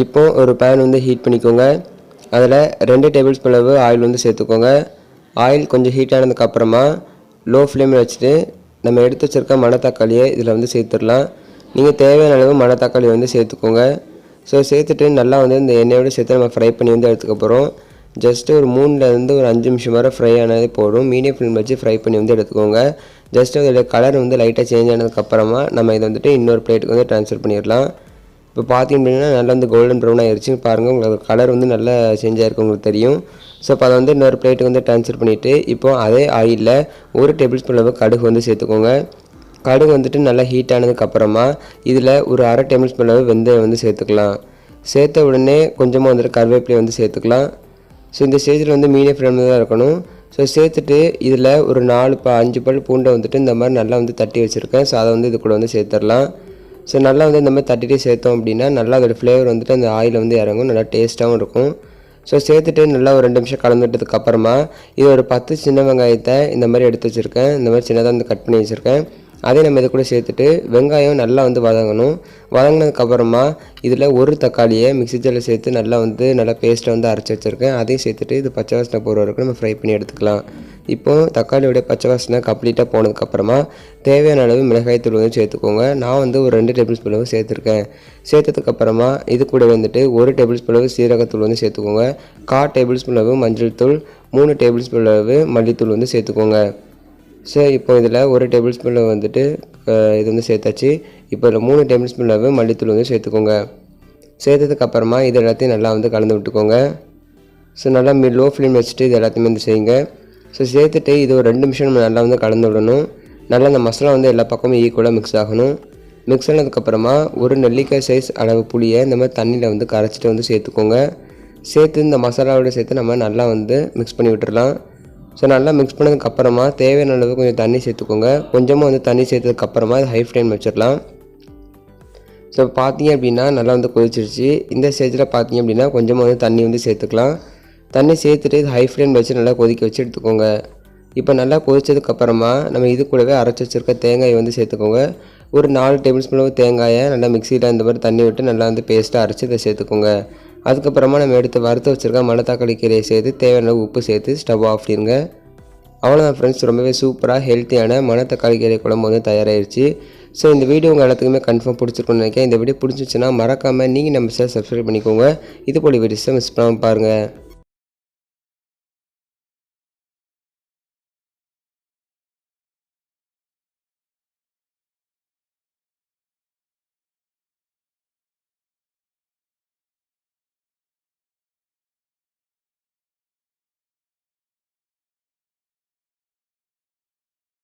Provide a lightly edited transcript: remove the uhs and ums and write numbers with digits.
இப்போ ஒரு பேன் வந்து ஹீட் பண்ணிக்கோங்க. அதில் 2 டேபிள் ஸ்பூன் அளவு ஆயில் வந்து சேர்த்துக்கோங்க. ஆயில் கொஞ்சம் ஹீட் ஆனதுக்கப்புறமா லோ ஃப்ளேமில் வச்சுட்டு நம்ம எடுத்து வச்சுருக்க மணத்தக்காளியை இதில் வந்து சேர்த்துடலாம். நீங்கள் தேவையான அளவு மணத்தக்காளி வந்து சேர்த்துக்கோங்க. ஸோ சேர்த்துட்டு நல்லா வந்து இந்த எண்ணெயோடு சேர்த்து நம்ம ஃப்ரை பண்ணி வந்து எடுத்துக்கப்புறம் ஜஸ்ட்டு ஒரு 3லேருந்து ஒரு 5 நிமிஷம் வரை ஃப்ரை ஆனதே போதும். மீடியம் ஃப்ளேம் வச்சு ஃப்ரை பண்ணி வந்து எடுத்துக்கோங்க. ஜஸ்ட்டு அதோட கலர் வந்து லைட்டாக சேஞ்ச் ஆனதுக்கப்புறமா நம்ம இதை வந்துட்டு இன்னொரு பிளேட்டுக்கு வந்து ட்ரான்ஸ்ஃபர் பண்ணிடலாம். இப்போ பார்த்தீங்க அப்படின்னா நல்லா வந்து கோல்டன் ப்ரௌன் ஆகிடுச்சு. பாருங்கள், உங்களுக்கு கலர் வந்து நல்லா சேஞ்ச் ஆகிருக்கு, உங்களுக்கு தெரியும். ஸோ இப்போ அதை வந்து இன்னொரு பிளேட்டுக்கு வந்து ட்ரான்ஸ்ஃபர் பண்ணிவிட்டு இப்போ அதே ஆயிலில் 1 டேபிள் ஸ்பூன் அளவு கடுகு வந்து சேர்த்துக்கோங்க. கடுகு வந்துட்டு நல்லா ஹீட் ஆனதுக்கப்புறமா இதில் ஒரு 1/2 டேபிள் ஸ்பூன் அளவு வெந்தயம் வந்து சேர்த்துக்கலாம். சேர்த்த உடனே கொஞ்சமாக வந்துட்டு கருவேப்பிலை வந்து சேர்த்துக்கலாம். ஸோ இந்த ஸ்டேஜில் வந்து மீடியம் ஃப்ளேமில் தான் இருக்கணும். ஸோ சேர்த்துட்டு இதில் ஒரு 5 பல் பூண்டை வந்துட்டு இந்த மாதிரி நல்லா வந்து தட்டி வச்சுருக்கேன். ஸோ அதை வந்து இது கூட வந்து சேர்த்துடலாம். ஸோ நல்லா வந்து இந்த மாதிரி தட்டிட்டு சேர்த்தோம் அப்படின்னா நல்லா அதோடய ஃப்ளேவர் வந்துட்டு அந்த ஆயில் வந்து இறங்கும், நல்லா டேஸ்ட்டாகவும் இருக்கும். ஸோ சேர்த்துட்டு நல்லா ஒரு 2 நிமிஷம் கலந்துட்டதுக்கப்புறமா இது ஒரு 10 சின்ன வெங்காயத்தை இந்த மாதிரி எடுத்து வச்சுருக்கேன். இந்த மாதிரி சின்னதாக வந்து கட் பண்ணி வச்சுருக்கேன். அதே நம்ம இது கூட சேர்த்துட்டு வெங்காயம் நல்லா வந்து வதங்கணும். வதங்கினதுக்கப்புறமா இதில் ஒரு தக்காளியை மிக்ஸி ஜாரில் சேர்த்து நல்லா பேஸ்ட்டை வந்து அரைச்சி வச்சுருக்கேன். அதையும் சேர்த்துட்டு இது பச்சை வாசனை போகிற வரைக்கும் நம்ம ஃப்ரை பண்ணி எடுத்துக்கலாம். இப்போது தக்காளியோடைய பச்சை வாசனை கம்ப்ளீட்டாக போனதுக்கப்புறமா தேவையான அளவு மிளகாய்த்தூள் வந்து சேர்த்துக்கோங்க. நான் வந்து ஒரு 2 டேபிள் ஸ்பூன் அளவு சேர்த்துருக்கேன். சேர்த்ததுக்கப்புறமா இது கூட வந்துட்டு 1 டேபிள் ஸ்பூன் அளவு சீரகத்தூள் வந்து சேர்த்துக்கோங்க. 1/4 டேபிள் ஸ்பூன் அளவு மஞ்சள் தூள், 3 டேபிள் ஸ்பூன் அளவு மல்லித்தூள் வந்து சேர்த்துக்கோங்க. ஸோ இப்போ இதில் 1 டேபிள் ஸ்பூனில் வந்துட்டு இது வந்து சேர்த்தாச்சு. இப்போ இதில் 3 டேபிள் ஸ்பூன் அளவு மல்லித்தூள் வந்து சேர்த்துக்கோங்க. சேர்த்ததுக்கப்புறமா இது எல்லாத்தையும் நல்லா வந்து கலந்து விட்டுக்கோங்க. ஸோ நல்லா லோ ஃப்ளேம் வச்சுட்டு இது எல்லாத்தையுமே வந்து செய்யுங்க. ஸோ சேர்த்துட்டு இது ஒரு 2 நிமிஷம் நம்ம நல்லா வந்து கலந்து விடணும். நல்லா அந்த மசாலா வந்து எல்லா பக்கமும் ஈக்குவலாக மிக்ஸ் ஆகணும். மிக்ஸ் ஆனதுக்கப்புறமா ஒரு நெல்லிக்காய் சைஸ் அளவு புளியை இந்த மாதிரி தண்ணியில் வந்து கரைச்சிட்டு வந்து சேர்த்துக்கோங்க. சேர்த்து இந்த மசாலாவோடு சேர்த்து நம்ம நல்லா வந்து மிக்ஸ் பண்ணி விட்டுடலாம். ஸோ நல்லா மிக்ஸ் பண்ணதுக்கப்புறமா தேவையான அளவு கொஞ்சம் தண்ணி சேர்த்துக்கோங்க. கொஞ்சமாக வந்து தண்ணி சேர்த்ததுக்கப்புறமா இது ஹை ஃப்ளேம் வச்சிடலாம். ஸோ பார்த்தீங்க அப்படின்னா நல்லா வந்து கொதிச்சிருச்சு. இந்த ஸ்டேஜில் பார்த்தீங்க அப்படின்னா கொஞ்சமாக வந்து தண்ணி வந்து சேர்த்துக்கலாம். தண்ணி சேர்த்துட்டு இது ஹை ஃப்ளேம் வச்சு நல்லா கொதிக்க வச்சு எடுத்துக்கோங்க. இப்போ நல்லா கொதிச்சதுக்கப்புறமா நம்ம இது கூடவே அரைச்சி வச்சுருக்க தேங்காயை வந்து சேர்த்துக்கோங்க. ஒரு 4 டேபிள் ஸ்பூன் அளவு தேங்காயை நல்லா மிக்சியில் இந்த மாதிரி தண்ணி விட்டு நல்லா வந்து பேஸ்ட்டாக அரைச்சி இதை சேர்த்துக்கோங்க. அதுக்கப்புறமா நம்ம எடுத்து வறுத்து வச்சுருக்க மணத்தக்காளி கீரையை சேர்த்து தேவையான அளவு உப்பு சேர்த்து ஸ்டவ் ஆஃப் பண்ணிடுங்க. அவ்வளோதான் ஃப்ரெண்ட்ஸ், ரொம்பவே சூப்பராக ஹெல்த்தியான மணத்தக்காளி கீரை குழம்பு வந்து தயாராகிடுச்சு. ஸோ இந்த வீடியோ உங்கள் எல்லாத்துக்குமே கன்ஃபார்ம் பிடிச்சிருக்குன்னு நினைக்கிறேன். இந்த வீடியோ பிடிச்சிச்சுன்னா மறக்காமல் நீங்கள் நம்ம சேனல் சப்ஸ்கிரைப் பண்ணிக்கோங்க. இது போல வீடியோஸை மிஸ் பண்ணாமல் பாருங்கள்.